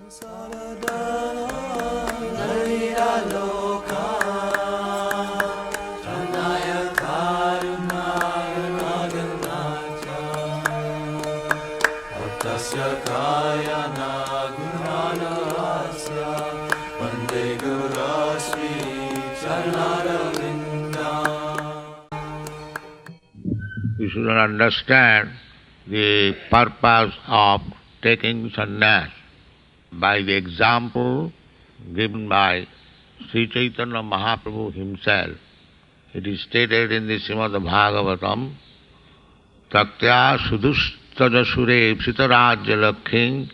You should understand the purpose of taking sannyas by the example given by Sri Chaitanya Mahaprabhu himself. It is stated in the Srimad Bhagavatam, Taktya Sudustaja Sure Psitarajya Lakkhing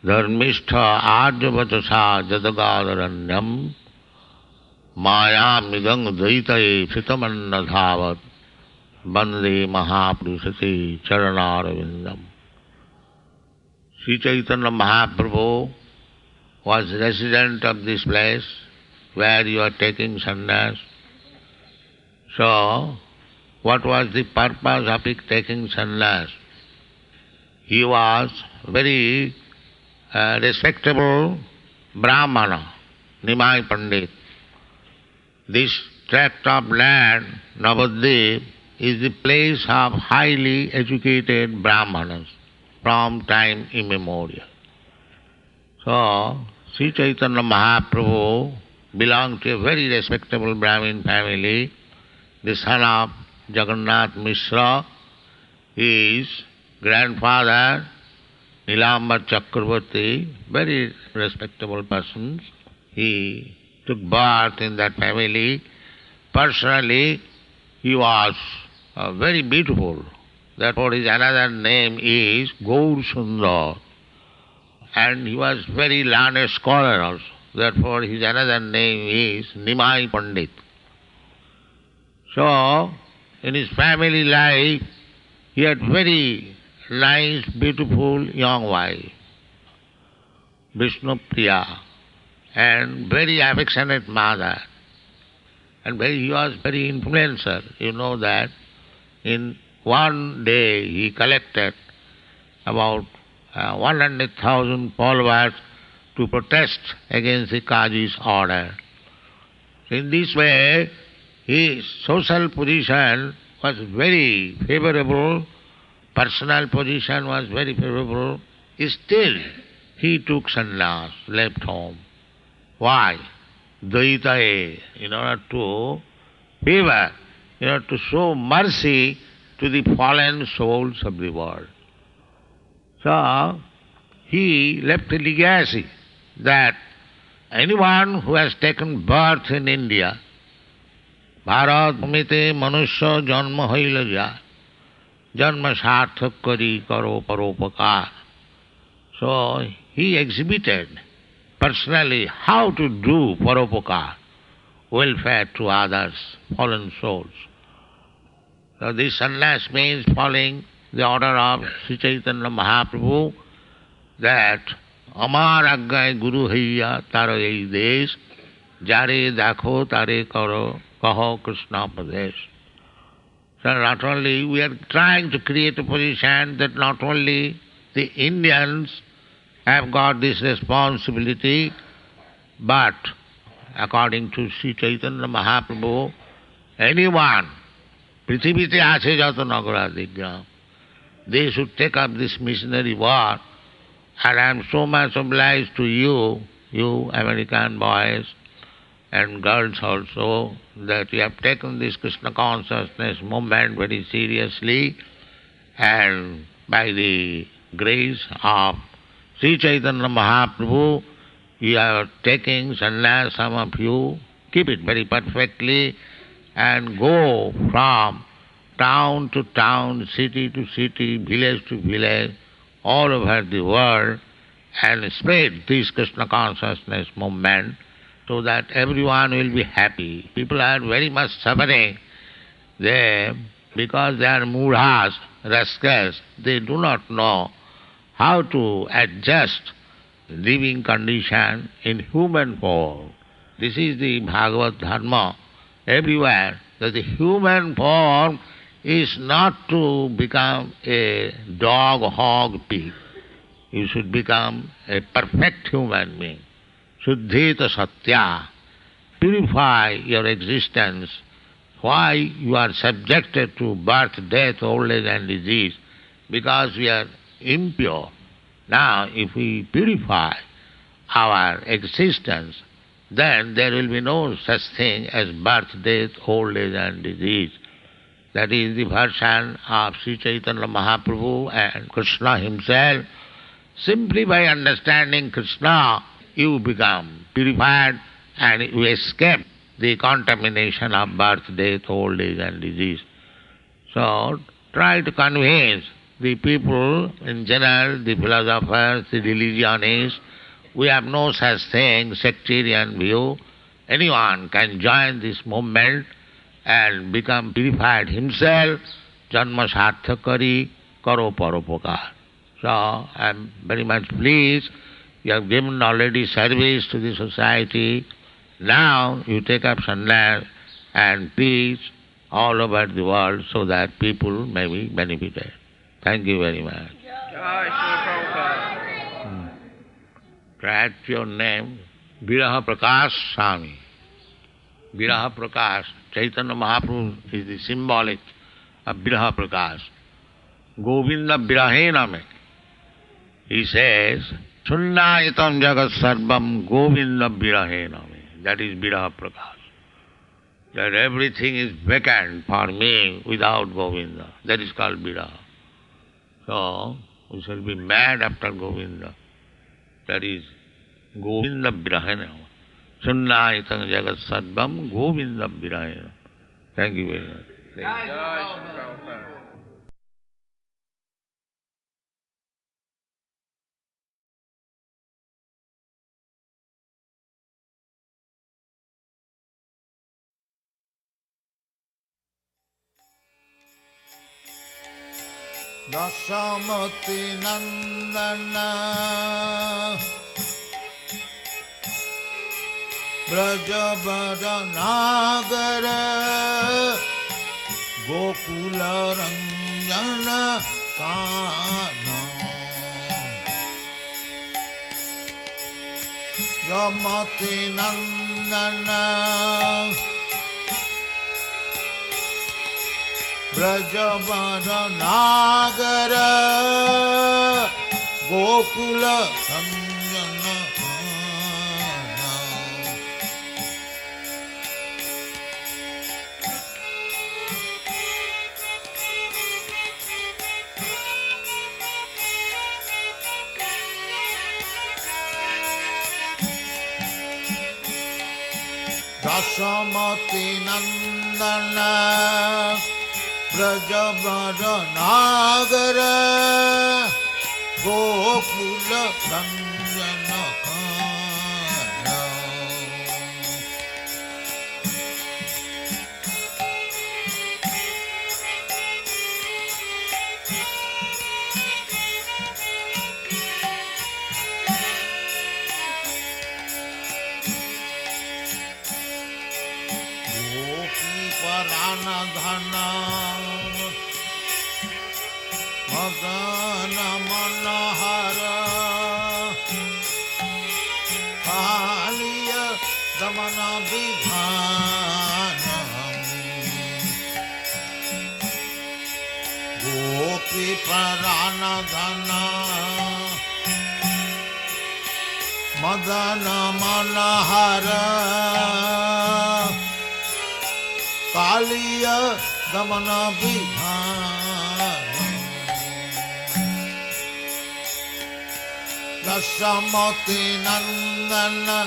Dharmishtha Arjavachasa Jadagadharanyam Maya Midang Daitaye Psitamanna Dhavat Bande Mahapurusati Charanarvindam. Sri Chaitanya Mahaprabhu was resident of this place where you are taking sannyas. So, what was the purpose of taking sannyas? He was very respectable Brahmana, Nimai Pandit. This tract of land, Navadvip, is the place of highly educated Brahmanas from time immemorial. So, Sri Chaitanya Mahaprabhu belonged to a very respectable Brahmin family. The son of Jagannath Mishra, his grandfather, Nilamba Chakravarti, very respectable persons. He took birth in that family. Personally, he was very beautiful. Therefore, his another name is Gaur Sundar. And he was very learned scholar also. Therefore, his another name is Nimai Pandit. So, in his family life, he had very nice, beautiful young wife, Vishnu Priya, and very affectionate mother. And he was very influencer. You know that in one day he collected about 100,000 followers to protest against the Qazi's order. In this way, his social position was very favorable, personal position was very favorable. Still, he took sannyas, left home. Why? Daitaye, in order to favor, in order to show mercy to the fallen souls of the world. So, he left a legacy that anyone who has taken birth in India, Bharat bhumite manusya janma hoila ja, janma sarthak kari karo paropakar. So, he exhibited personally how to do paropakar, welfare to others, fallen souls. So this sannyas means following the order of Sri Chaitanya Mahaprabhu that Amar Aggay Guru Haiya Taro Ei Desh Jare Dakho Tare Karo Kaho Krishna Padesh. So not only we are trying to create a position that not only the Indians have got this responsibility, but according to Sri Chaitanya Mahaprabhu, anyone, Prithivite Ache Jato Nagaradigya, they should take up this missionary work. And I am so much obliged to you, you American boys and girls also, that you have taken this Krishna consciousness movement very seriously, and by the grace of Sri Chaitanya Mahaprabhu, you are taking sannyas, some of you, keep it very perfectly, and go from town to town, city to city, village to village, all over the world, and spread this Krishna consciousness movement so that everyone will be happy. People are very much suffering. Because they are mudhas, rascals, they do not know how to adjust living condition in human form. This is the Bhagavad Dharma everywhere, that the human form is not to become a dog, hog, pig. You should become a perfect human being. Shuddhita Satya. Purify your existence. Why you are subjected to birth, death, old age and disease? Because we are impure. Now, if we purify our existence, then there will be no such thing as birth, death, old age and disease. That is the version of Sri Chaitanya Mahaprabhu and Krishna himself. Simply by understanding Krishna, you become purified and you escape the contamination of birth, death, old age and disease. So, try to convince the people in general, the philosophers, the religionists. We have no such thing, sectarian view. Anyone can join this movement and become purified himself. Janma sarthakari karo paropakar. So, I am very much pleased. You have given already service to the society. Now you take up sannyas and preach all over the world so that people may be benefited. Thank you very much. Write your name, Viraha Prakash Swami. Viraha Prakash. Chaitanya Mahaprabhu is the symbolic of Viraha Prakash. Govinda Virahena me. He says, Sunnayitam Jagat Sarvam Govinda Virahena me. That is Viraha Prakash. That everything is vacant for me without Govinda. That is called Viraha. So, we shall be mad after Govinda. That is Govinda Virahena. Sunnayitam Jagat Sarvam Govinda Virahena. Thank you very much. Dashamati Nandana Brajabada Nagara Gokula Ranjana Kana Yamati Nandana Brajavada Nagara Gokula Sanjana Dashamati Nandana Brajavada Nagara Gokula Ranjana Kana Gopi Parana Dhana Madana Manahara Kaliya Damana Vidhanam Gopi Parana Dhana Madana Manahara Kaliya Damana Vidhanam Dashamati Nandana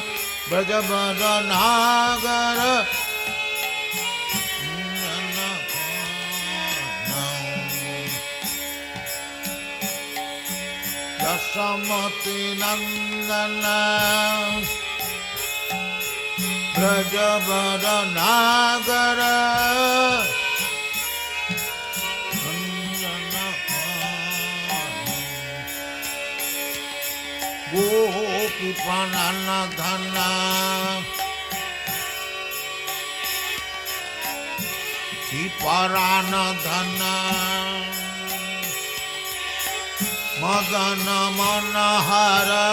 Brajavada Nagara Dashamati Nandana Brajavada Nagara Gopi Parana Dhana Parana Dhana Madana Manahara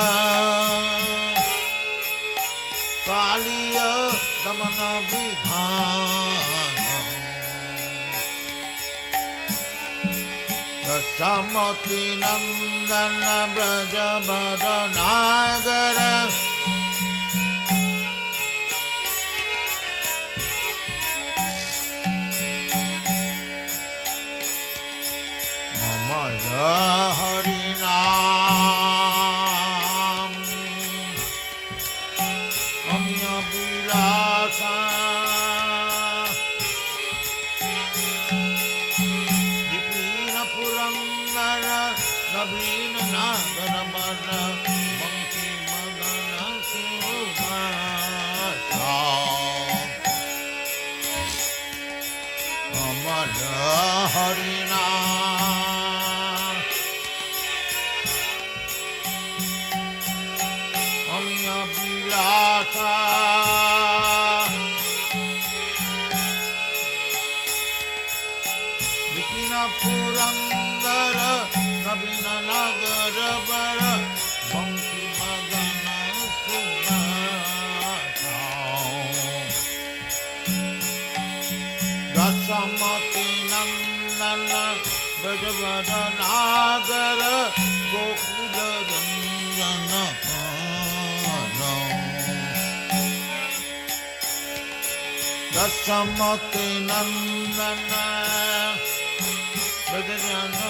Kaliya Damana Vidhana Dasamati Nandana Brajabada Nagara Harinam Amya Vilasa Dipina Purandara Navina Nagara Mara Bhakti Madana Sumasa Amara Harinam Vilasa Vikina Purandara Navina Nagara Bara Bhakti Madana Sumasa Dasamati Nandana Brajavada Nagara Gokula Ranjana Dasamati Nandana Brajavada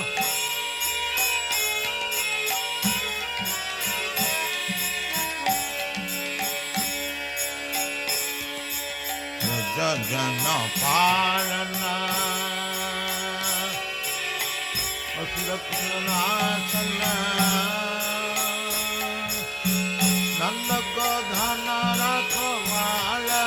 Brajavana Palana Asurakrana Sana Nanda Godhana Rakhavala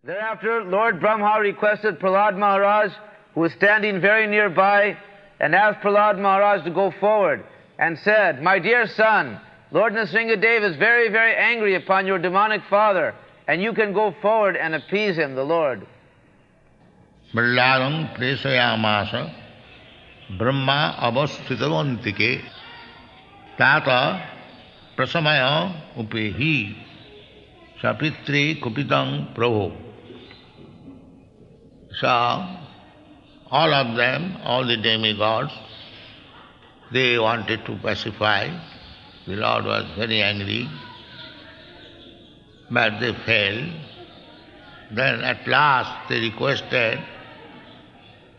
Thereafter, Lord Brahma requested Prahlad Maharaj, who was standing very nearby, and asked Prahlad Maharaj to go forward, and said, "My dear son, Lord Nrsingadev is very, very angry upon your demonic father, and you can go forward and appease him, the Lord." Praladam presayamasa Brahma avasthitavantike tata prasamaya upehi sapitre kupitang prabhu. So, all of them, all the demigods, they wanted to pacify. The Lord was very angry, but they failed. Then at last they requested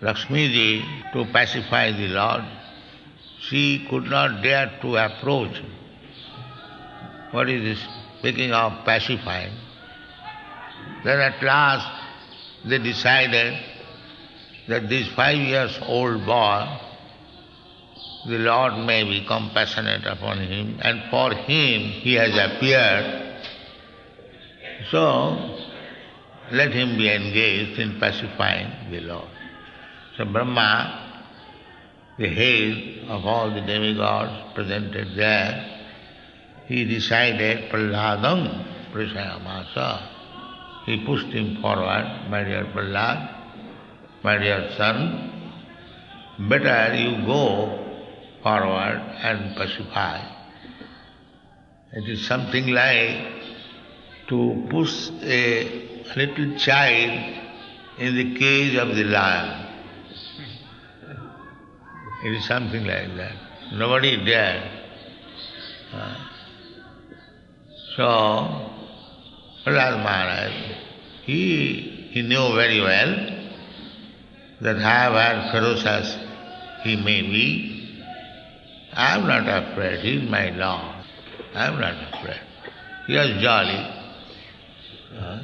Lakshmiji to pacify the Lord. She could not dare to approach. What is this speaking of pacifying? Then at last they decided that this 5 years old boy, the Lord may be compassionate upon him, and for him he has appeared. So let him be engaged in pacifying the Lord. So Brahma, the head of all the demigods presented there, he decided Prahladam Prasayamasa. He pushed him forward, "My dear Prahlad, my dear son, better you go forward and pacify." It is something like to push a little child in the cage of the lion. It is something like that. Nobody dared. So, Prahlad Maharaj, he knew very well that however ferocious he may be, I am not afraid. He is my Lord. I am not afraid. He was jolly,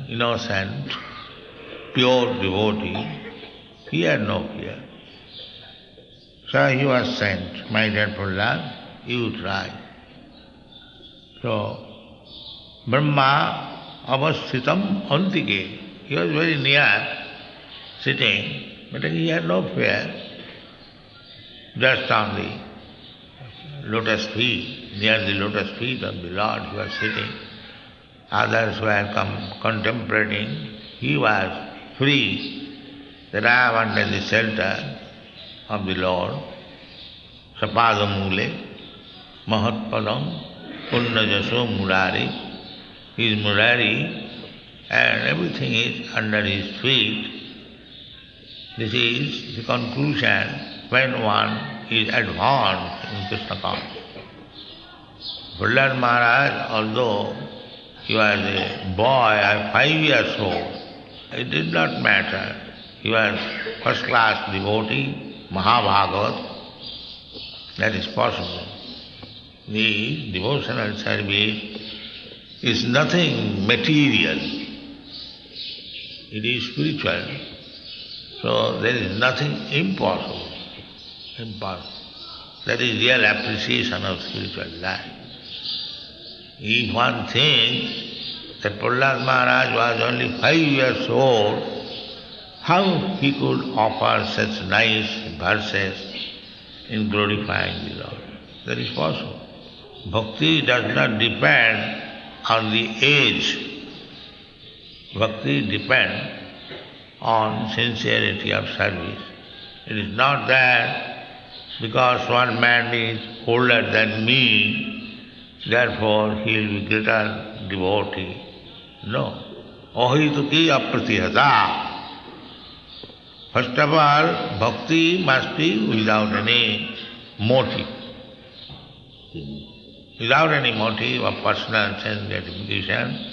innocent, pure devotee. He had no fear. So he was sent, "My dear Prahlad, you try." So Brahma avasthitam antike. He was very near, sitting, but he had no fear. Just on the lotus feet, near the lotus feet of the Lord, he was sitting. Others were contemplating. He was free, that I am under the shelter of the Lord. Sapadamule, Mahatpadam, Punnajaso Murari. He is Murari and everything is under his feet. This is the conclusion when one is advanced in Krishna consciousness. Prahlad Maharaj, although he was a boy of 5 years old, it did not matter. He was first class devotee, Mahabhagavat. That is possible. The devotional service is nothing material. It is spiritual. So there is nothing impossible. That is real appreciation of spiritual life. If one thinks that Prahlad Maharaj was only 5 years old, how he could offer such nice verses in glorifying the Lord? That is possible. Bhakti does not depend on the age. Bhakti depends on sincerity of service. It is not that because one man is older than me, therefore he will be greater devotee. No. Ohituki apratihata. First of all, bhakti must be without any motive. Without any motive of personal sense gratification.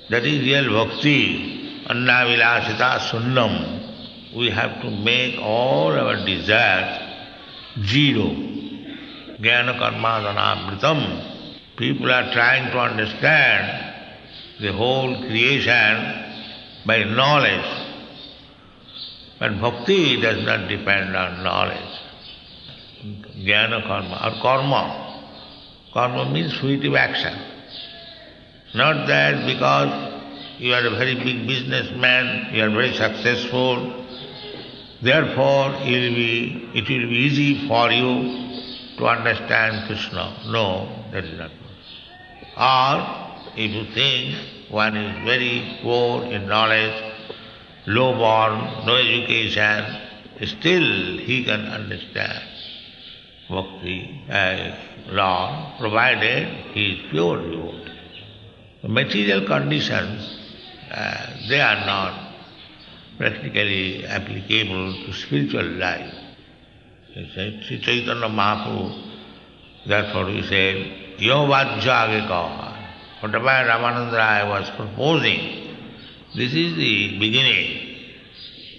That is real bhakti. Anna vilasita sunnam. We have to make all our desires zero. Jnana karma dhanamritam. People are trying to understand the whole creation by knowledge. But bhakti does not depend on knowledge. Jnana karma or karma. Karma means fruitive action. Not that because you are a very big businessman, you are very successful, therefore it will be easy for you to understand Krishna. No, that is not true. Or if you think one is very poor in knowledge, low-born, no education, still he can understand bhakti as law, provided he is pure devotee. The material conditions, they are not practically applicable to spiritual life. Sri Chaitanya Mahaprabhu, therefore we said, Yo vajja age kaha. Whatever Ramananda Raya was proposing, this is the beginning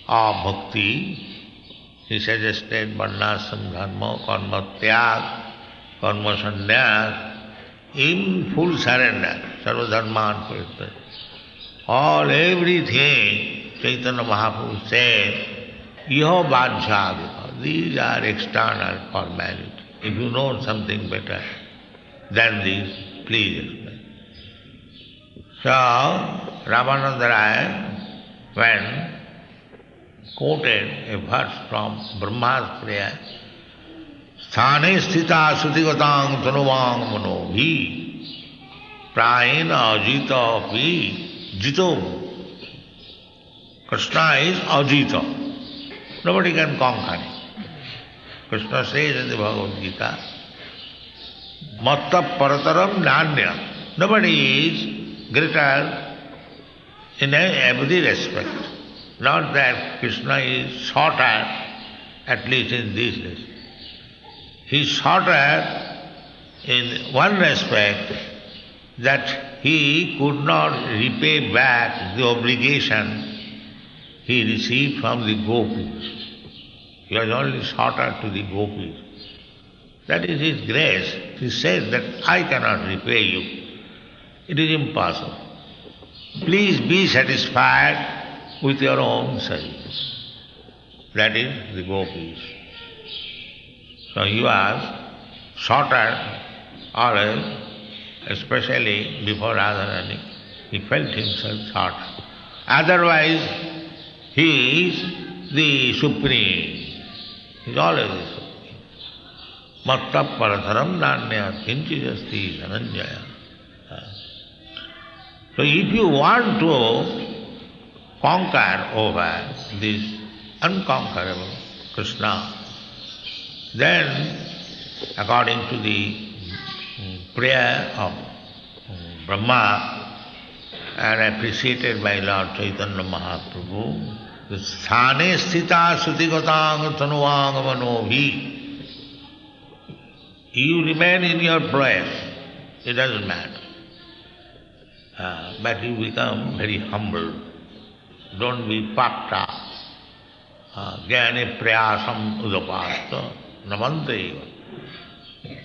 of bhakti. He suggested varnasam dharma, karma tyag, karma sannyas, in full surrender, sarva dharman parityaj. Everything, Chaitanya Mahaprabhu said, Iho vajja. These are external formalities. If you know something better than this, please explain. So, Ramananda Raya, when quoted a verse from Brahma's prayer, Sthane sthita sutigatang tanuvang manobhi prayena ajita api jito. Krishna is ajita. Nobody can conquer him. Krishna says in the Bhagavad Gita, Matta parataram nanya. Nobody is greater in every respect. Not that Krishna is shorter, at least in this respect. He is shorter in one respect, that he could not repay back the obligation he received from the gopis. He was only shorter to the gopis. That is his grace. He says that I cannot repay you. It is impossible. Please be satisfied with your own service. That is the gopis. So he was shorter always, especially before Radharani. He felt himself shorter. Otherwise, he is the supreme. He is always the supreme. Matta paratharam nanya kinchijasti dhananjaya. So if you want to conquer over this unconquerable Krishna, then according to the prayer of Brahma and appreciated by Lord Chaitanya Mahaprabhu, the sthane sthita sutigatang tanuvang manobhi, you remain in your place, it doesn't matter. But you become very humble. Don't be puffed up. Jnane prayasam udapasta namantaiva.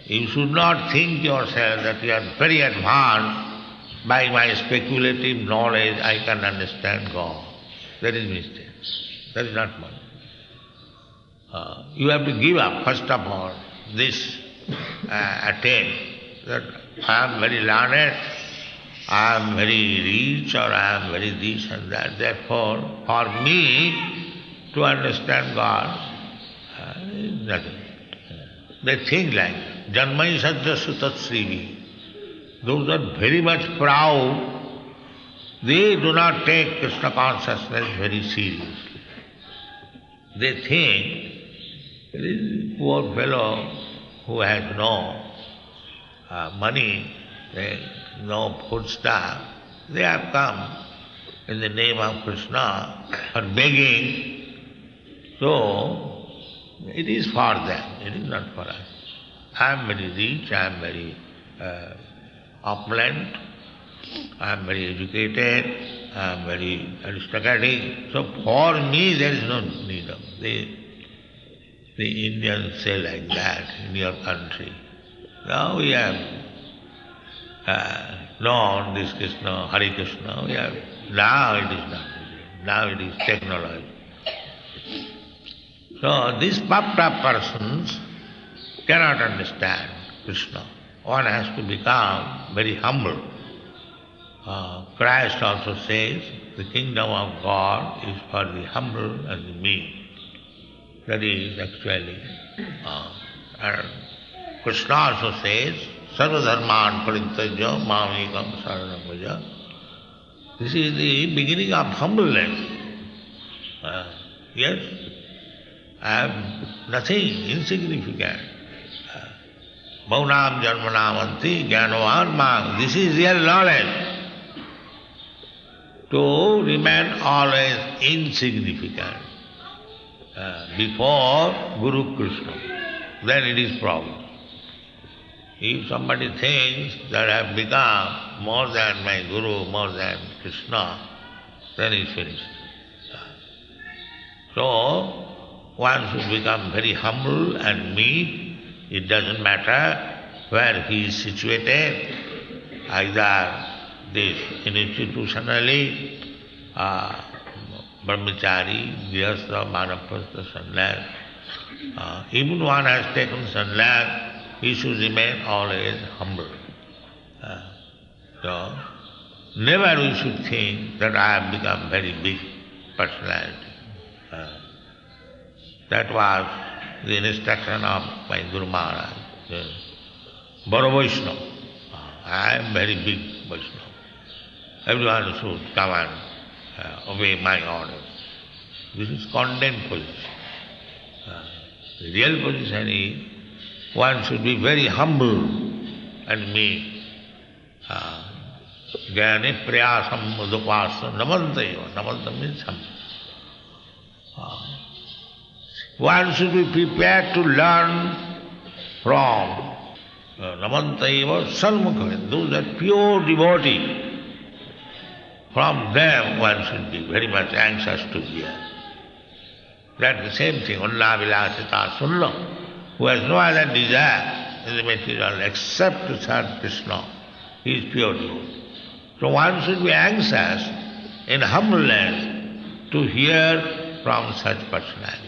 You should not think yourself that you are very advanced. By my speculative knowledge I can understand God. That is mistake. That is not money. You have to give up, first of all, this attempt that I am very learned, I am very rich, or I am very this and that. Therefore, for me to understand God is nothing. They think like Janmai Sajjasu Tat Srivi. Those are very much proud. They do not take Krishna consciousness very seriously. They think this poor fellow who has no money, no food stuff, they have come in the name of Krishna for begging. So, it is for them, it is not for us. I am very rich, I am very opulent, I am very educated, I am very aristocratic. So for me there is no need of the Indians say like that in your country. Now we have known this Krishna, Hare Krishna, now it is not. Now it is technology. So these puffed up persons cannot understand Krishna. One has to become very humble. Christ also says the kingdom of God is for the humble and the meek. That is actually, and Krishna also says, Sarva dharman parintajya mamekam saranam vaja. This is the beginning of humbleness. Yes, I am nothing, insignificant. Bhaunam janmanavanti jnanavan mang. This is real knowledge. To remain always insignificant before Guru Krishna, then it is problem. If somebody thinks that I have become more than my Guru, more than Krishna, then it's finished. So, one should become very humble and meek. It doesn't matter where he is situated, either this institutionally, brahmachari, grihastha, vanaprastha, sannyas. Even one has taken sannyas, he should remain always humble. So, never we should think that I have become very big personality. That was the instruction of my Guru Maharaj. Baro Vaishnava. I am very big Vaishnava. Everyone should come and obey my orders. This is condemned position. The real position is one should be very humble and meek. Jnane prayasam udupasa namantaiva. Namanta means humble. One should be prepared to learn from namantaiva sarmukha. Those are pure devotees. From them one should be very much anxious to hear. That's the same thing, Ulla Vilasita Sunna, who has no other desire in the material except to serve Krishna. He is pure devotee. So one should be anxious in humbleness to hear from such personality.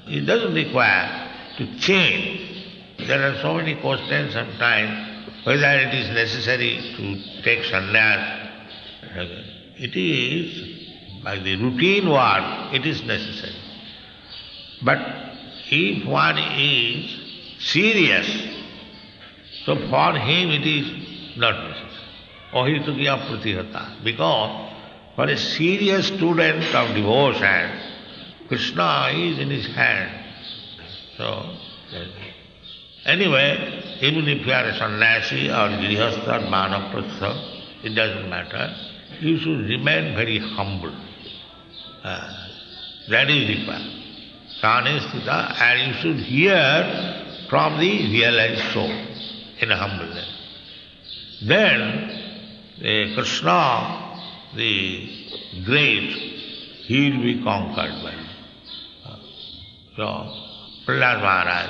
It doesn't require to change. There are so many questions sometimes whether it is necessary to take sannyas. It is, by the routine work, it is necessary. But if one is serious, so for him it is not necessary. Ohitukiya pratihata. Because for a serious student of devotion, Krishna is in his hand. So, anyway, even if you are a sannyasi or grihastha or vanaprastha, it doesn't matter. You should remain very humble. That is required. Sanestita, and you should hear from the realized soul in humbleness. Then Krishna, the great, he will be conquered by him. So Prahlad Maharaj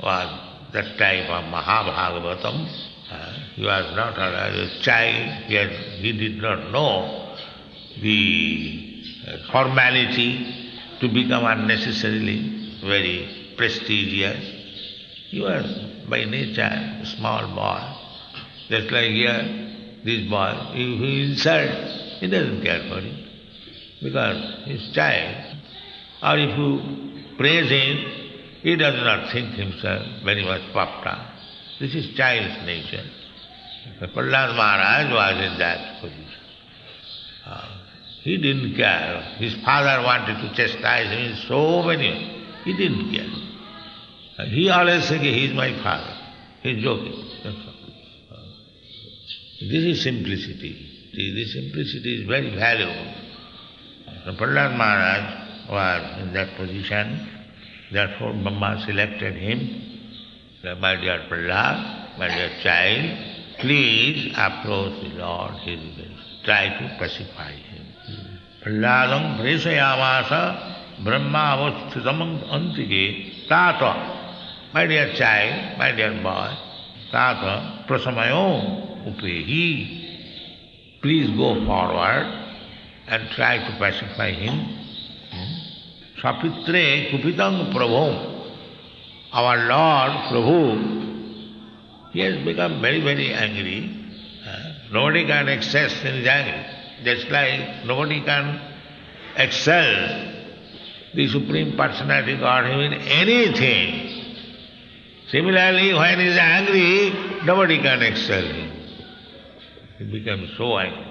was that type of Mahabhagavatam. He was not a child, he did not know the formality to become unnecessarily very prestigious. He was by nature a small boy. Just like here, this boy, if he insults, he doesn't care for it, because he's a child. Or if you praise him, he does not think himself very much puffed up. This is child's nature. Prahlad Maharaj was in that position. He didn't care. His father wanted to chastise him in so many. He didn't care. He always said, he is my father. He is joking. That's all. This is simplicity. This simplicity is very valuable. So Prahlad Maharaj was in that position. Therefore Brahma selected him. My dear Prahlad, my dear child, please approach the Lord. He will try to pacify him. Prahladam presayamasa brahma avasthitam antike tata. My dear child, my dear boy, tata prasamayo upehi. Please go forward and try to pacify him. Sapitre kupitang prabhu. Our Lord, Prabhu, he has become very, very angry. Nobody can excel in his anger. Just like nobody can excel the Supreme Personality Godhead in anything. Similarly, when he is angry, nobody can excel him. He becomes so angry.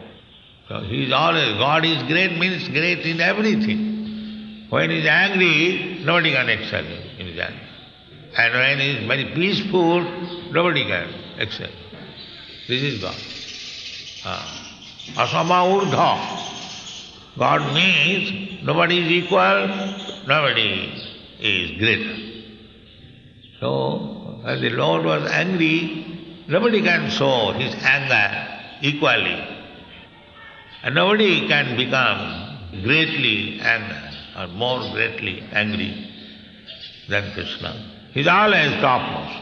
So he is always, God is great means great in everything. When he is angry, nobody can excel him in his anger. And when he is very peaceful, nobody can excel. This is God. Asama urdha. God means nobody is equal, nobody is greater. So, when the Lord was angry, nobody can show his anger equally. And nobody can become greatly angry or more greatly angry than Krishna. He is always topmost.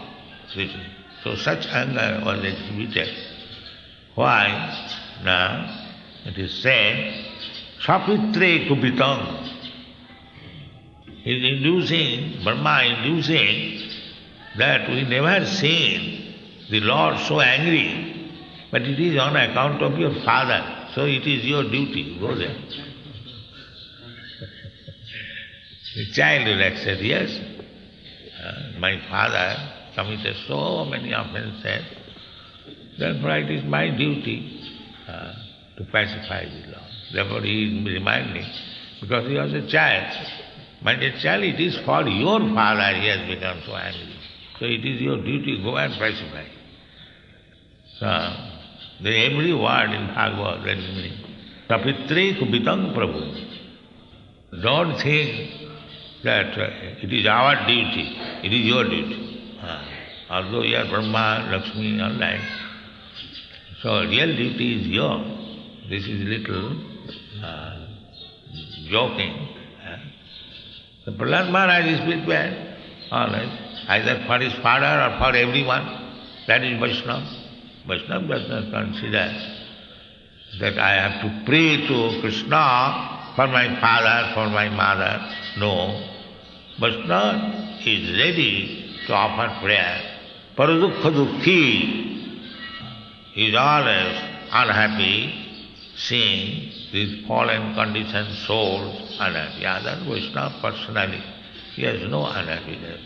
So such anger was exhibited. Why? Now, it is said, Sapitre kupitam. He is inducing, Brahma inducing that we never seen the Lord so angry, but it is on account of your father. So it is your duty, go there. The child will accept, yes. My father committed so many offenses, therefore it is my duty to pacify the Lord. Therefore he is reminding, because he was a child. My dear child, it is for your father he has become so angry. So it is your duty, go and pacify. So, every word in Bhagavad, that is meaning. Sapitre kubitang prabhu. Don't think that it is our duty, it is your duty. Although you are Brahma, Lakshmi, all that. So real duty is yours. This is little joking. The Prahlad Maharaj is prepared, all right, either for his father or for everyone. That is Vaishnava. Vaishnava does not consider that I have to pray to Krishna for my father, for my mother. No. Vaishnava is ready to offer prayer. Paradukha dukhi is always unhappy seeing these fallen conditioned souls unhappy. Other Vaishnava personally, he has no unhappiness.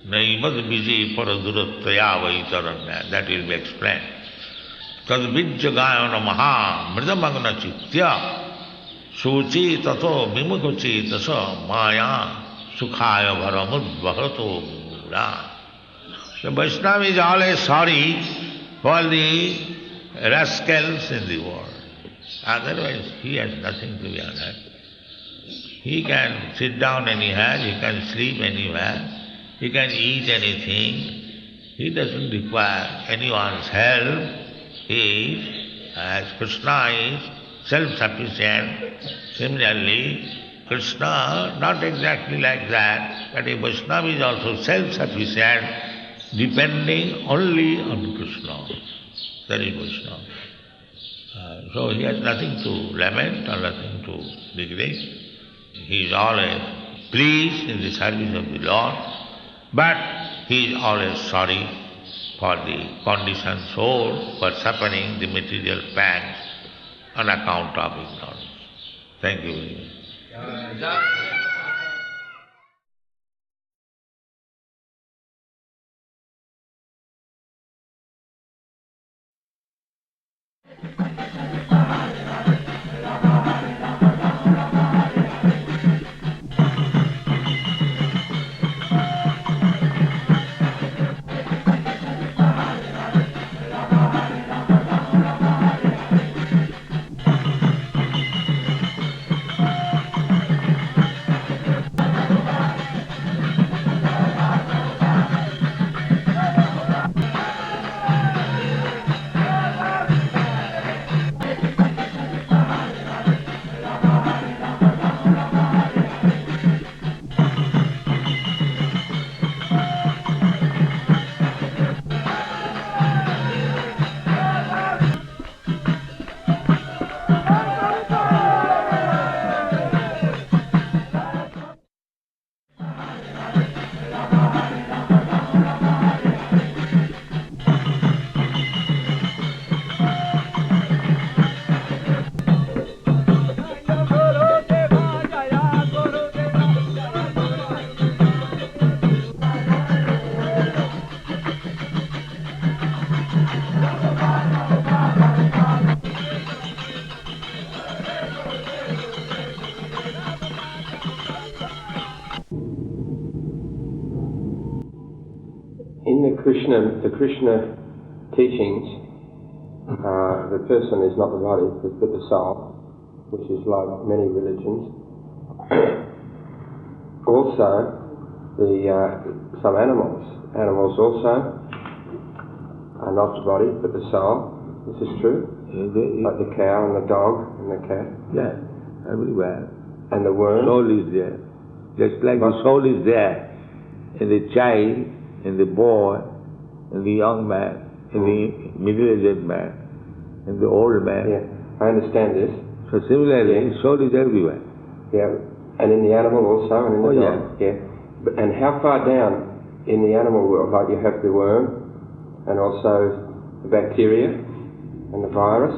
Naimad vijay paradurataya vaitaranya. That will be explained. Tadvijjagayana maha mridamagna chitya suchi tato vimukuchi tasa maya sukhaya varamudvahato mura. The Vaishnava is always sorry for the rascals in the world. Otherwise, he has nothing to be unhappy. He can sit down anywhere, he can sleep anywhere, he can eat anything. He doesn't require anyone's help. He is, as Krishna is, self-sufficient. Similarly, Krishna, not exactly like that, but a Vaishnava is also self-sufficient, depending only on Krishna. That is Vaishnava. So he has nothing to lament or nothing to regret. He is always pleased in the service of the Lord, but he is always sorry for the conditioned soul who are suffering the material pangs on account of ignorance. Thank you very much. In the Krishna teachings, the person is not the body, but the soul, which is like many religions. Also, some animals also are not the body, but the soul. This is true. Like the cow and the dog and the cat. Yeah, everywhere. And the worm. Soul is there. Just like the soul is there in the child, in the boy, in the young man, in the middle-aged man, in the old man. Yeah, I understand this. So similarly, soul is everywhere. Yeah, and in the animal also, and in the dog. Yeah. And how far down in the animal world, like you have the worm, and also the bacteria, and the virus,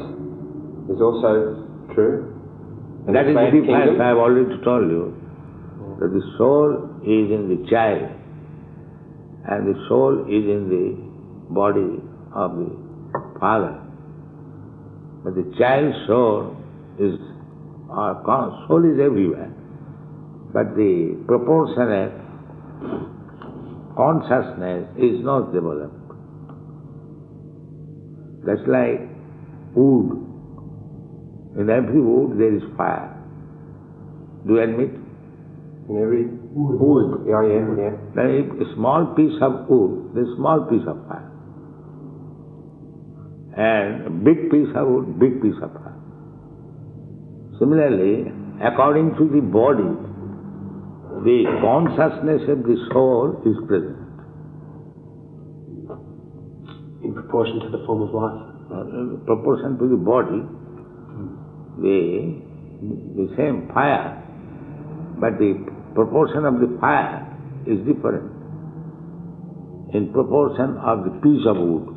is also true. And that is the difference I have already told you, that the soul is in the child, and the soul is in the body of the father. But the child's soul is everywhere. But the proportionate consciousness is not developed. That's like wood. In every wood there is fire. Do you admit? In every wood. Yeah. Like a small piece of wood, there's a small piece of fire. And a big piece of wood, big piece of fire. Similarly, according to the body, the consciousness of the soul is present. In proportion to the form of life? In proportion to the body, the same fire, but the proportion of the fire is different in proportion of the piece of wood.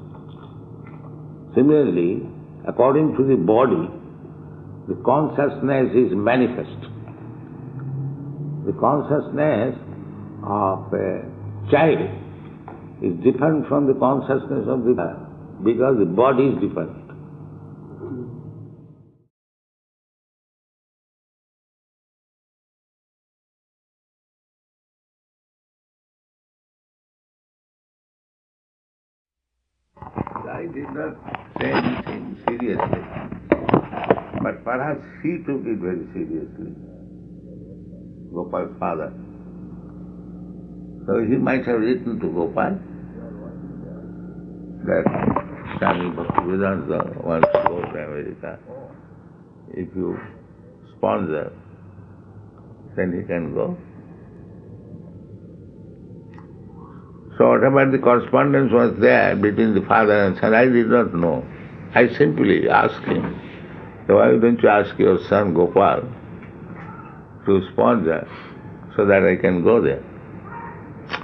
Similarly, according to the body, the consciousness is manifest. The consciousness of a child is different from the consciousness of the father, because the body is different. I did not say anything seriously. But perhaps he took it very seriously, Gopal's father. So he might have written to Gopal that Swami Bhaktivedanta wants to go to America. If you sponsor, then he can go. So whatever the correspondence was there between the father and son, I did not know. I simply asked him, so why don't you ask your son Gopal to sponsor so that I can go there?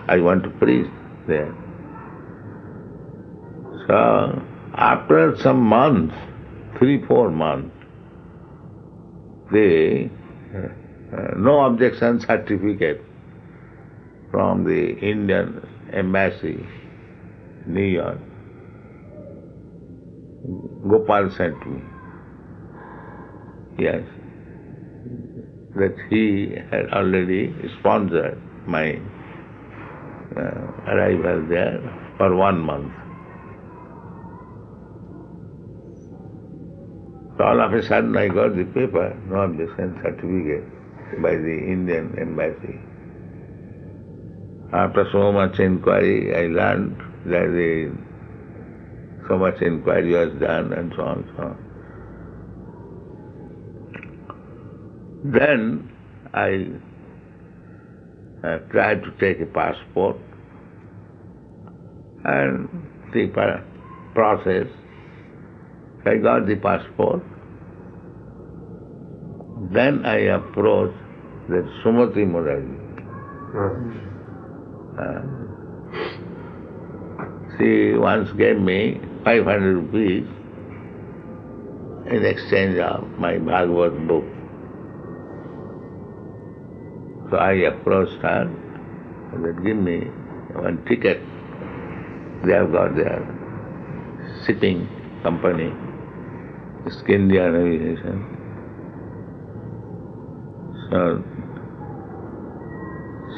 I want to preach there. So after some months, 3-4 months, the no objection certificate from the Indian Embassy, New York, Gopal sent me. Yes, that he had already sponsored my arrival there for 1 month. So all of a sudden I got the paper, no objection certificate by the Indian Embassy. After so much inquiry, I learned that so much inquiry was done and so on, so on. Then I tried to take a passport, and the process, I got the passport. Then I approached the Sumati Murali. She once gave me 500 rupees in exchange of my Bhagavad book. So I approached her and said, give me one ticket. They have got their shipping company, East India Navigation. So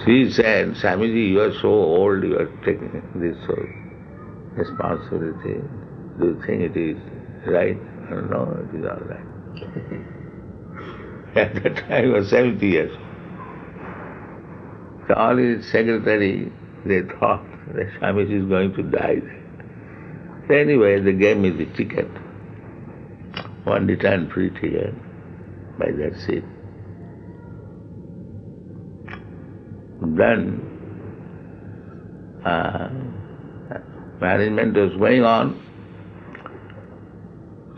she said, Swamiji, you are so old, you are taking this responsibility. Do you think it is right? No, it is all right. At that time I was 70 years old. So all his secretary, they thought that Swamiji is going to die there. So anyway, they gave me the ticket, one return free ticket by that seat. Then management was going on,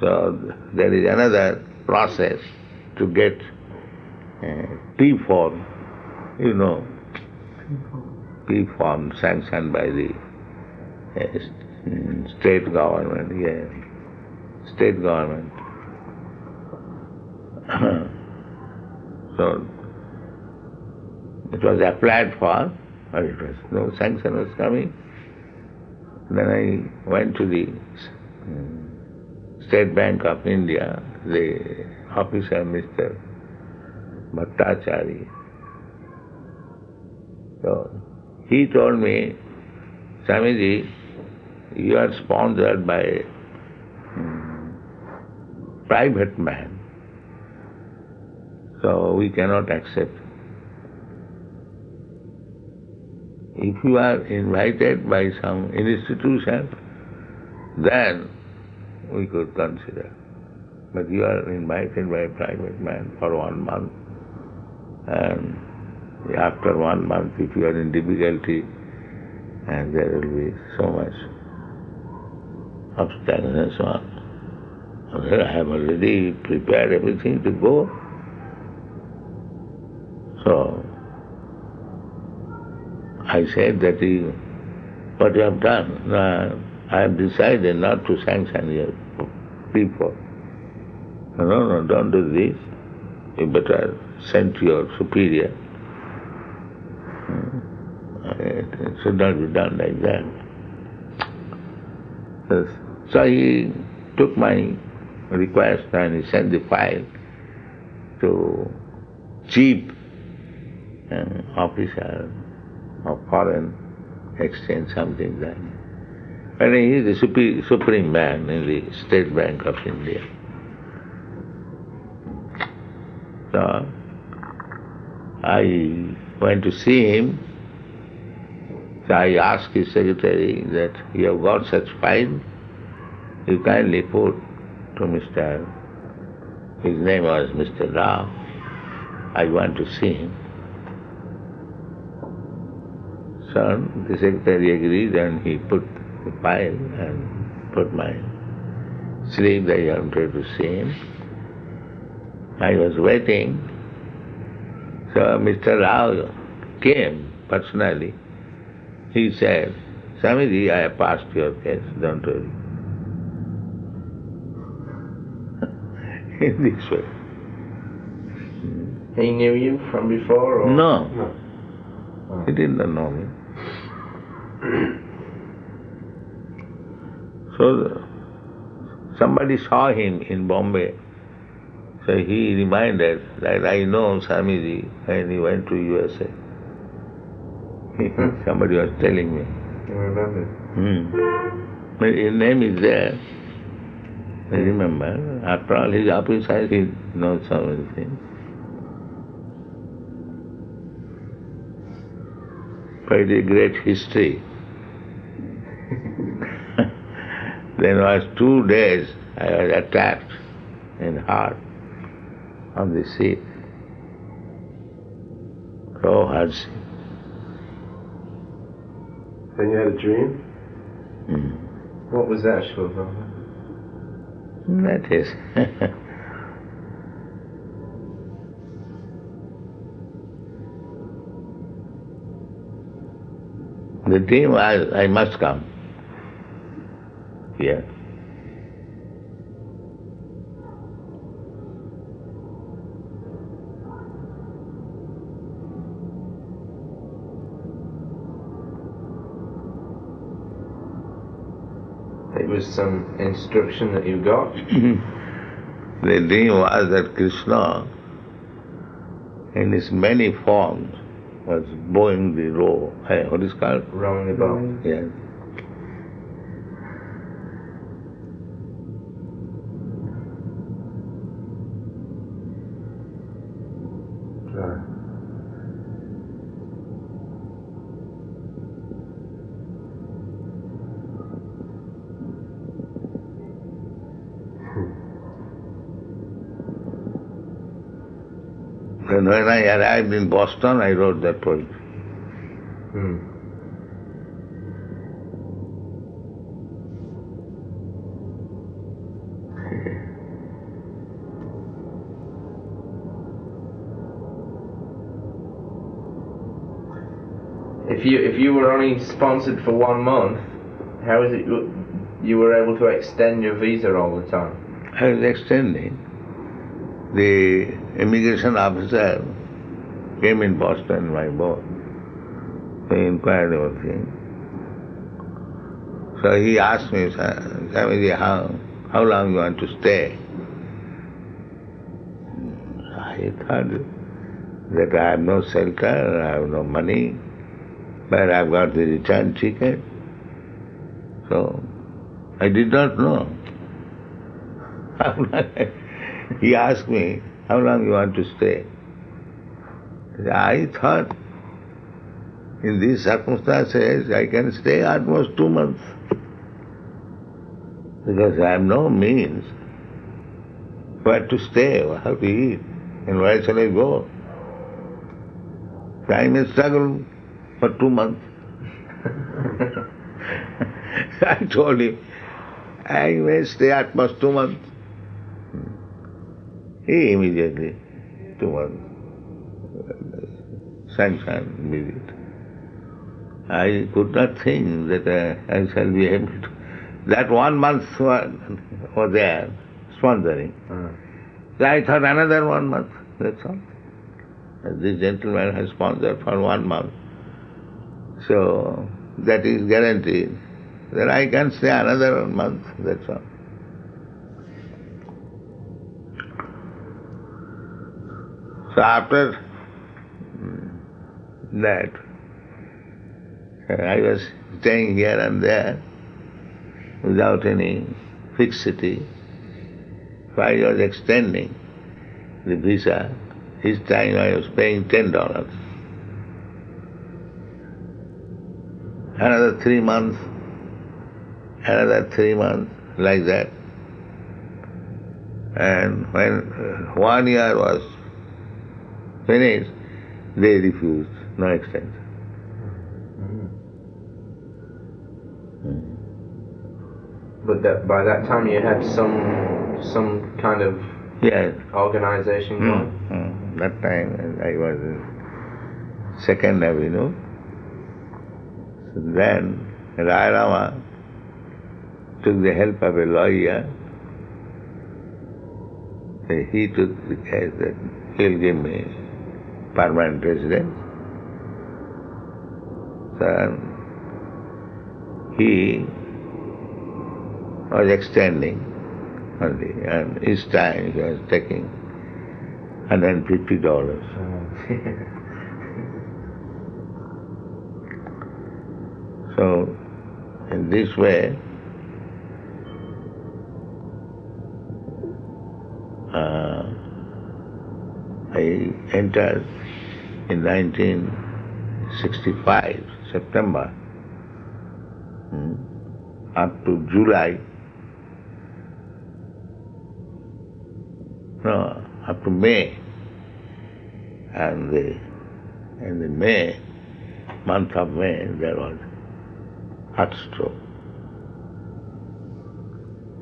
so there is another process to get P form, P form sanctioned by the state government, state government. So it was applied for, but it was no sanction was coming. Then I went to the State Bank of India, the officer, Mr. Bhattacharya. So he told me, Swamiji, you are sponsored by a private man, so we cannot accept. If you are invited by some institution, then we could consider. But you are invited by a private man for 1 month, and after 1 month, if you are in difficulty, and there will be so much obstacles and so on. I have already prepared everything to go. So I said that what you have done, I have decided not to sanction your people. No, don't do this. You better send to your superior. It should not be done like that. So he took my request and he sent the file to chief officer of foreign exchange, something like that. And he is the supreme man in the State Bank of India. So, I went to see him. So I asked his secretary that you have got such file, you kindly put to Mr. His name was Mr. Rao. I want to see him. So the secretary agreed and he put the file and put my sleeve that I wanted to see him. I was waiting. So Mr. Rao came personally. He said, Swamiji, I have passed your case, don't worry. In this way. He knew you from before? Or? No. Oh. He did not know me. So somebody saw him in Bombay. So he reminded that I know Swamiji and he went to USA. Somebody was telling me. You remember? His name is there. I remember. After all his office, he knows so many things. But it is a great history. Then was 2 days I was attacked in heart on the seat. So hard. Then you had a dream? What was that, Shloka? That is. The dream was I must come here. It was some instruction that you got? The dream was that Krishna, in his many forms, was bowing the row. What is called? Rowing the boat. Yes. And when I arrived in Boston, I wrote that poem. If you were only sponsored for 1 month, how is it you were able to extend your visa all the time? I was extending. The immigration officer came in Boston, my boat. He inquired everything. So he asked me, Swamiji, how long you want to stay? I thought that I have no shelter, I have no money, but I've got the return ticket. So I did not know. He asked me, how long you want to stay? I thought, in these circumstances, I can stay almost 2 months. Because I have no means where to stay, how to eat, and where shall I go? I may struggle for 2 months. I told him, I may stay at most 2 months. He immediately, 2 months, sanctioned visit. I could not think that I shall be able to. That 1 month was there, sponsoring. So I thought another 1 month, that's all. This gentleman has sponsored for 1 month. So that is guaranteed that I can stay another 1 month, that's all. So after that, I was staying here and there. without any fixity. So I was extending the visa. Each time I was paying $10. Another 3 months, like that. And when 1 year was finished, they refused, no extension. But by that time you had some kind of organization going? That time I was in 2nd Avenue. So then Rama took the help of a lawyer. He took the case that he'll give me permanent residence. So he was extending only, and each time he was taking $150. So, in this way, I entered in 1965, September, up to July. No, up to May. And in the May, month of May, there was heart stroke.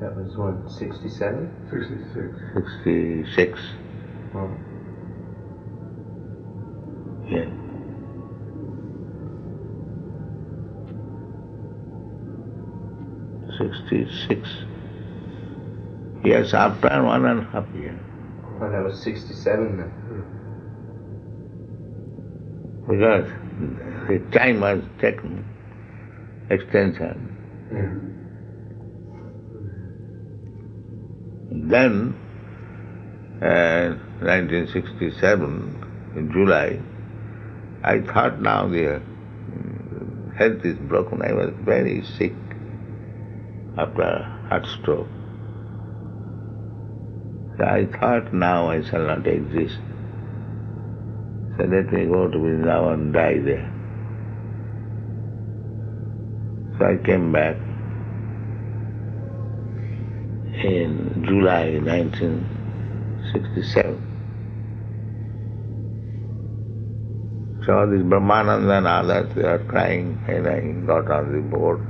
That was when, 67? 66. Oh. Yeah. '66. Yes, after 1.5 years. Oh, that was 67 then. Because the time was taken, extension. Then, 1967, in July, I thought now the health is broken. I was very sick after heart stroke. So I thought now I shall not exist. So let me go to Vrindavan and die there. So I came back in July 1967. So this Brahmananda and others, they are crying, and I got on the board.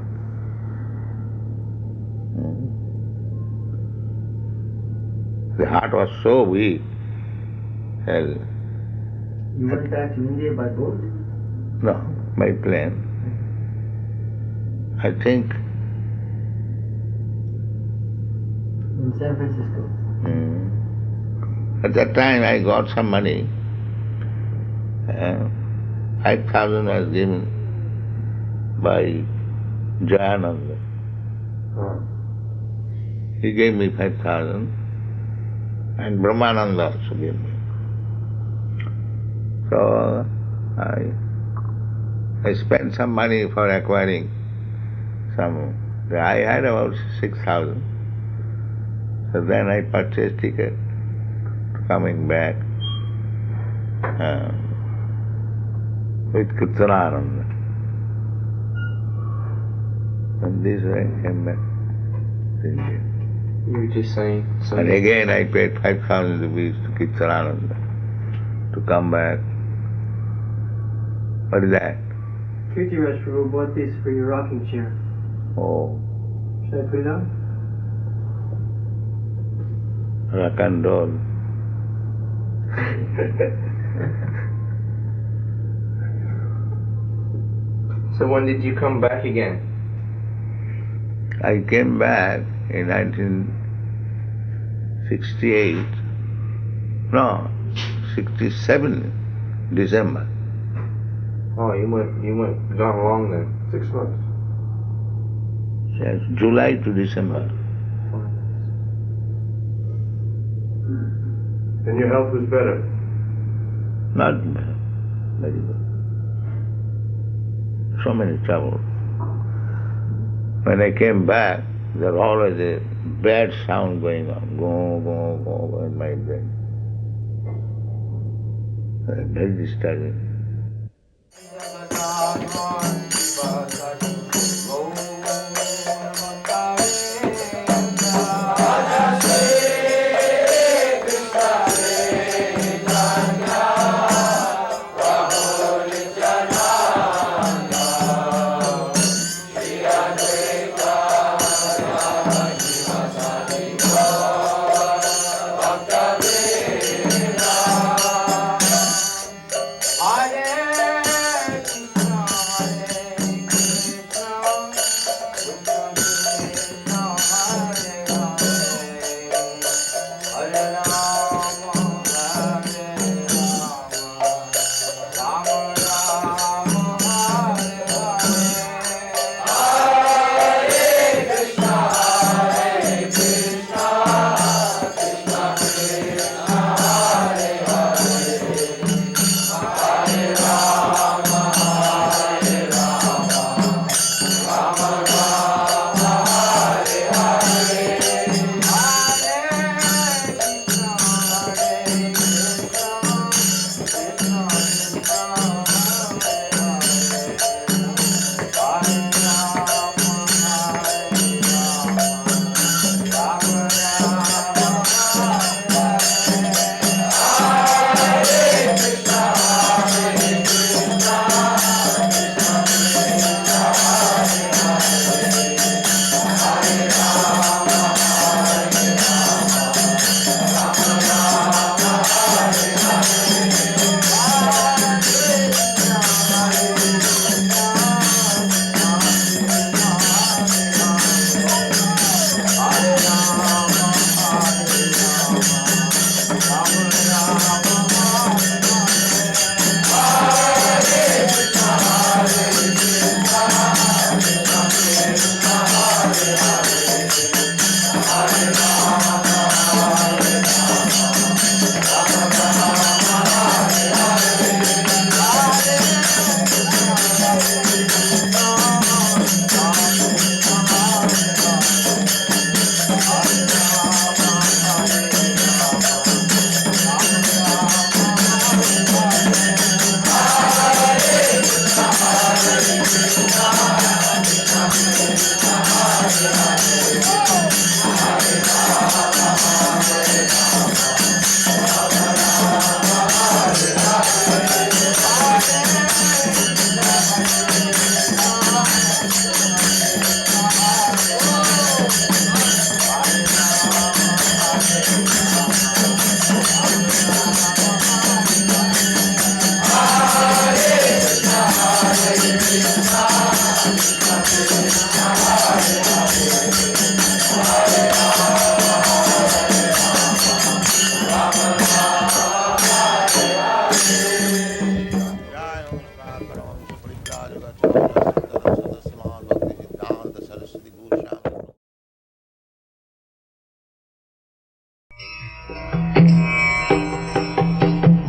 The heart was so weak. You went back to India by boat? No, by plane. I think In San Francisco. At that time I got some money. 5,000 was given by Jayananda. He gave me 5,000 and Brahmananda also gave me. So I spent some money for acquiring some. I had about 6,000. So then I purchased ticket coming back with Kirtanananda. And this way I came back to India. You were just saying something. And again I paid 5,000 rupees to Kirtanananda to come back. What is that? Kirtiraj Prabhu bought this for your rocking chair. Oh, Should I put it on? rock and roll. So when did you come back again? I came back in 1968. No, 67 December. Oh, you went gone long then. 6 months. Yes, July to December. And your health was better. Not bad, very good. So many troubles. When I came back, There's always a bad sound going on, go in my brain. Very disturbing.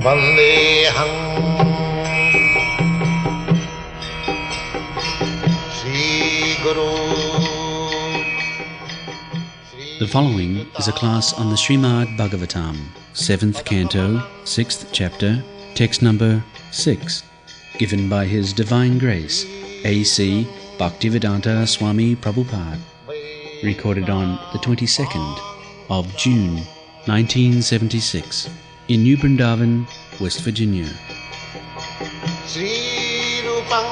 Vandeham Sri Guru. The following is a class on the Srimad Bhagavatam, 7th Canto, 6th Chapter, text number 6, given by His Divine Grace, A.C. Bhaktivedanta Swami Prabhupada, recorded on the 22nd of June, 1976, in New Brindavan, West Virginia. Sri Rupam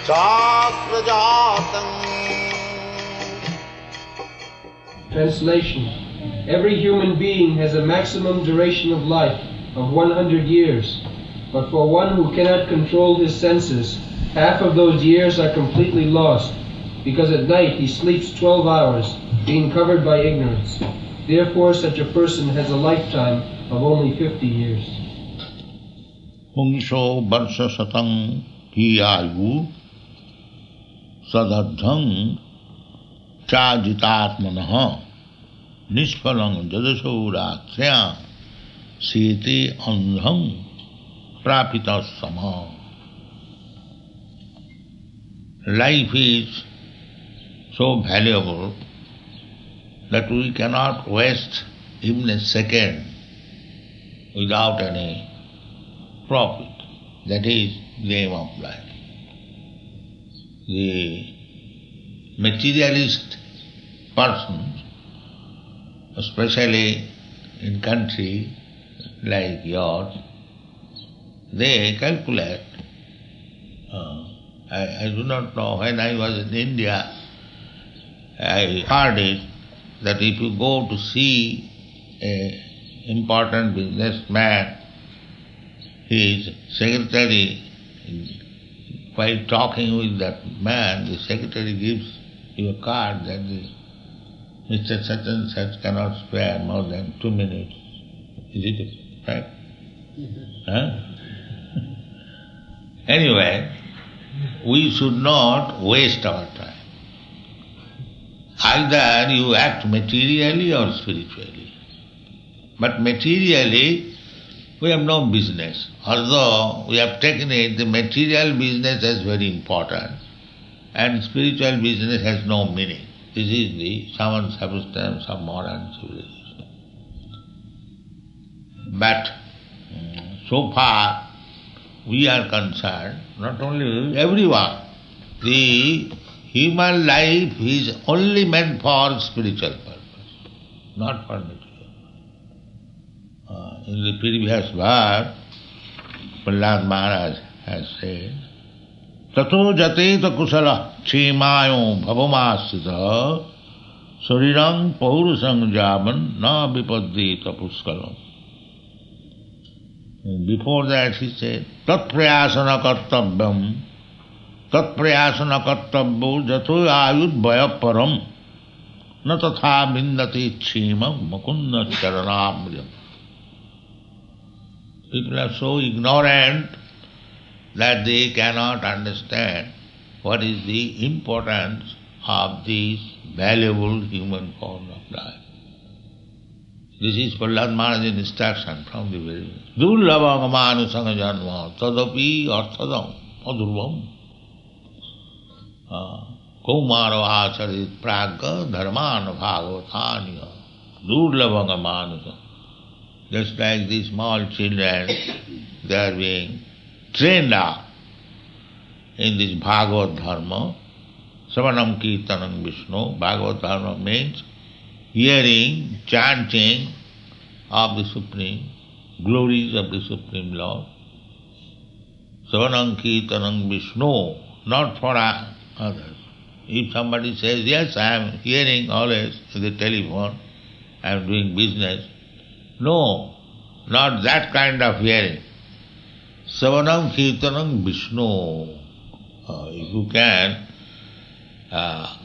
Chakrajatam. Translation. Every human being has a maximum duration of life of 100 years, but for one who cannot control his senses, half of those years are completely lost, because at night he sleeps 12 hours, being covered by ignorance. Therefore such a person has a lifetime of only 50 years. Pungsho Barsha Satang Hiyayu Sadadhang Chajitatmanaha Nishpalang Jadasuratsya Siti Andhang Prapitasama. Life is so valuable that we cannot waste even a second without any profit. That is the aim of life. The materialist persons, especially in country like yours, they calculate. I do not know, when I was in India, I heard it that if you go to see an important businessman, his secretary, while talking with that man, the secretary gives you a card that Mr. Such and Such cannot spare more than 2 minutes. Is it right? Huh? Anyway, we should not waste our time. Either you act materially or spiritually. But materially, we have no business. Although we have taken it, the material business is very important and spiritual business has no meaning. This is the common substance of modern civilization. But so far we are concerned, not only everyone, the human life is only meant for spiritual purpose, not for material. In the previous verse, Prahlad Maharaj has said, Tato jateta kusala chemayo bhavamasita sarirang paurusang javan na vipaddita puskalam. Before that he said, Tat prayasana kartavyam jato ayud bhaya param na tatha vindati chema mukunda charanamriyam. People are so ignorant that they cannot understand what is the importance of this valuable human form of life. This is Prahlad Maharaj's instruction from the very beginning. Durlabha manusanga janma tadapi arthadam adurvam kaumaro acharit pragga dharman bhagavatanya durlabha manusanga. Just like these small children, they are being trained up in this Bhagavad Dharma. Savanam Kirtanam Vishnu. Bhagavad Dharma means hearing, chanting of the Supreme, glories of the Supreme Lord. Savanam Kirtanam Vishnu, not for others. If somebody says, yes, I am hearing always in the telephone, I am doing business. No, not that kind of hearing. Savanam Kirtanam Vishnu. If you can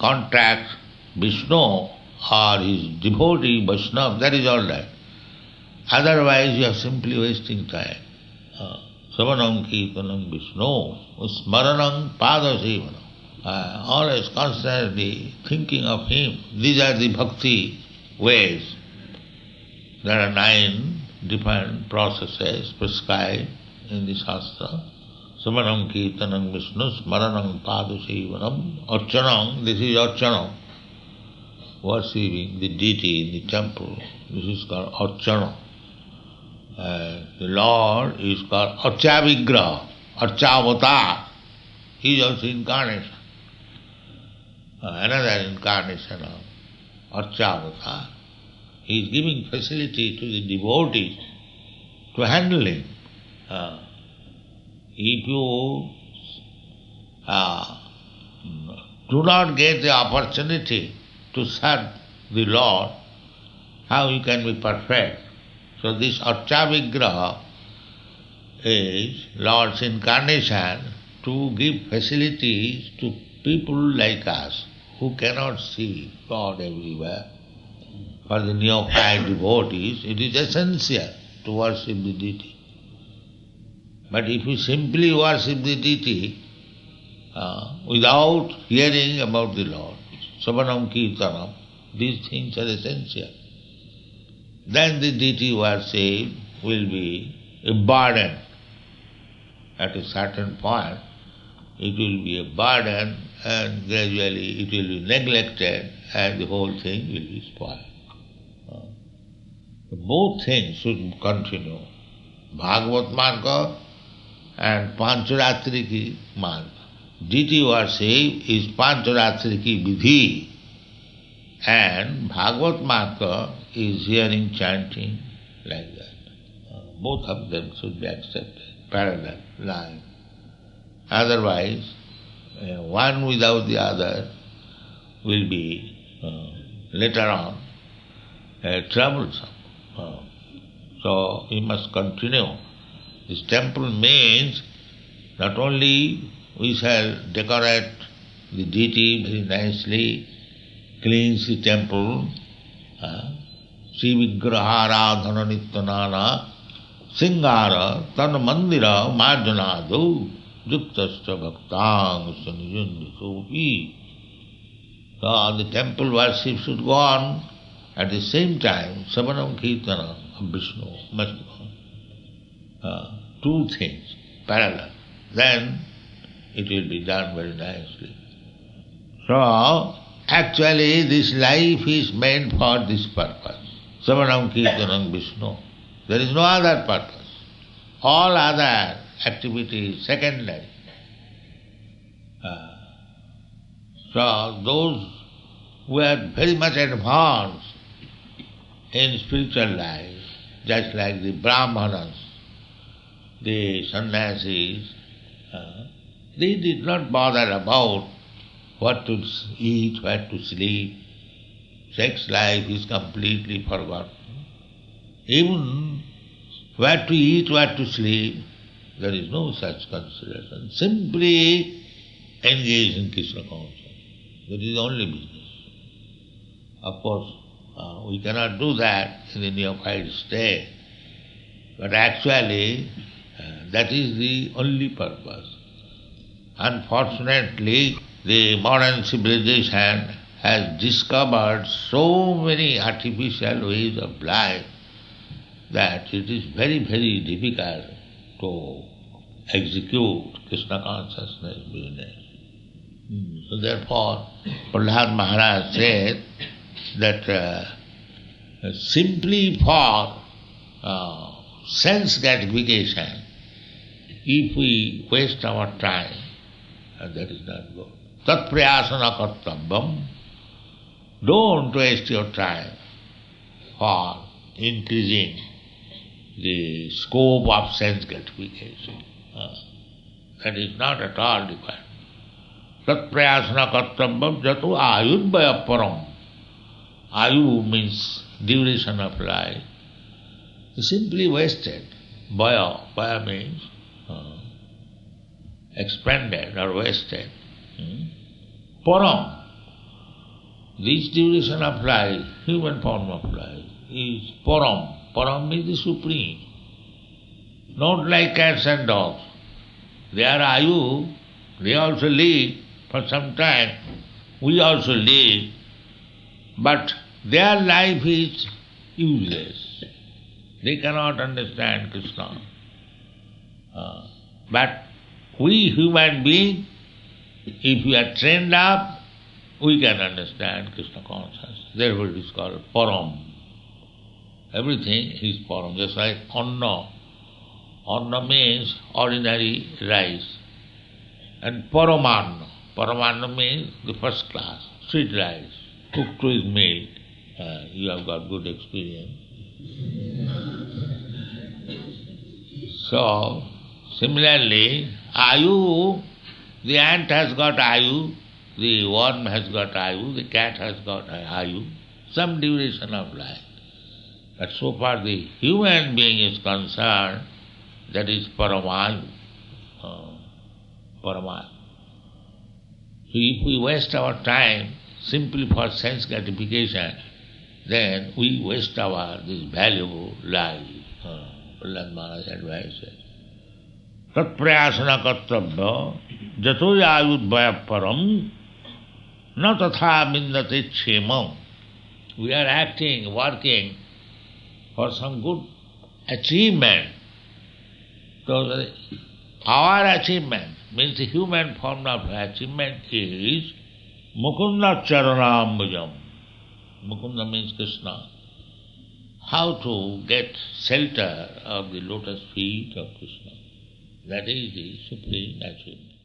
contact Vishnu or his devotee Vaishnava, that is all right. Otherwise you are simply wasting time. Savanam Kirtanam Vishnu, Smaranam Padasevanam. Always constantly thinking of him. These are the bhakti ways. There are 9 different processes prescribed in the Shastra. Samanam Kirtanam Vishnu, Smaranam Padusevanam, Archanam, this is Archanam, worshipping the deity in the temple. This is called Archanam. The Lord is called Archavigraha, Archavatar. He is also incarnation. Another incarnation of Archavatar. He is giving facility to the devotees to handle him. If you do not get the opportunity to serve the Lord, how you can be perfect? So this Archavigraha is Lord's incarnation to give facilities to people like us who cannot see God everywhere. For the neophyte devotees, it is essential to worship the deity. But if you simply worship the deity without hearing about the Lord, Savanam Kirtanam, these things are essential. Then the deity worship will be a burden at a certain point. it will be a burden, and gradually it will be neglected, and the whole thing will be spoiled. Both things should continue. Bhagavat Marga and Pancharatriki Marga. Deity worship is Pancharatriki Vidhi, and Bhagavat Marga is hearing, chanting, like that. Both of them should be accepted, parallel line. Otherwise, one without the other will be later on troublesome. So we must continue. This temple means not only we shall decorate the deity very nicely, cleanse the temple, Sri Vigraha Radhana Nityanana Singara Tana Mandira Marjanadu Yuktascha Bhaktang Sanijundisopi. So the temple worship should go on. At the same time, Savanam Kirtana of Vishnu must go. Two things parallel. Then it will be done very nicely. So, actually this life is made for this purpose. Savanam Kirtanam Vishnu. There is no other purpose. All other activities secondary. So those who are very much advanced in spiritual life, just like the Brahmanas, the sannyasis, they did not bother about what to eat, what to sleep. Sex life is completely forgotten. Even what to eat, what to sleep, there is no such consideration. Simply engage in Krishna consciousness. That is the only business. Of course, we cannot do that in the neophyte state, but actually that is the only purpose. Unfortunately, the modern civilization has discovered so many artificial ways of life that it is very, very difficult to execute Krishna consciousness business. So therefore, Prahlad Maharaj said that simply for sense gratification, if we waste our time, that is not good. Tat prayasana kartavyam. Don't waste your time for increasing the scope of sense gratification. That is not at all required. Tat prayasana kartavyam jato ayudvaya param. Ayu means duration of life. Simply wasted. Vaya means expended or wasted. Param. This duration of life, human form of life, is param. Param means the supreme. Not like cats and dogs. They are ayu, they also live for some time. We also live. But their life is useless. They cannot understand Krishna. But we human beings, if we are trained up, we can understand Krishna consciousness. Therefore it is called param. Everything is param, just like anna. Anna means ordinary rice. And paramanna. Paramanna means the first class, sweet rice, cooked with milk. You have got good experience. So, similarly, ayu, the ant has got ayu, the worm has got ayu, the cat has got ayu, some duration of life. But so far the human being is concerned, that is paramayu. Paramayu. So if we waste our time simply for sense gratification, then we waste our this valuable life. Prahlad Maharaj advises. Tat prayasana kartabhya jato ayudvaya param na tatha mindate chemam. We are acting, working for some good achievement. So our achievement, means the human form of achievement is Mukunda Charanambujam. Mukunda means Krishna. How to get shelter of the lotus feet of Krishna. That is the supreme achievement.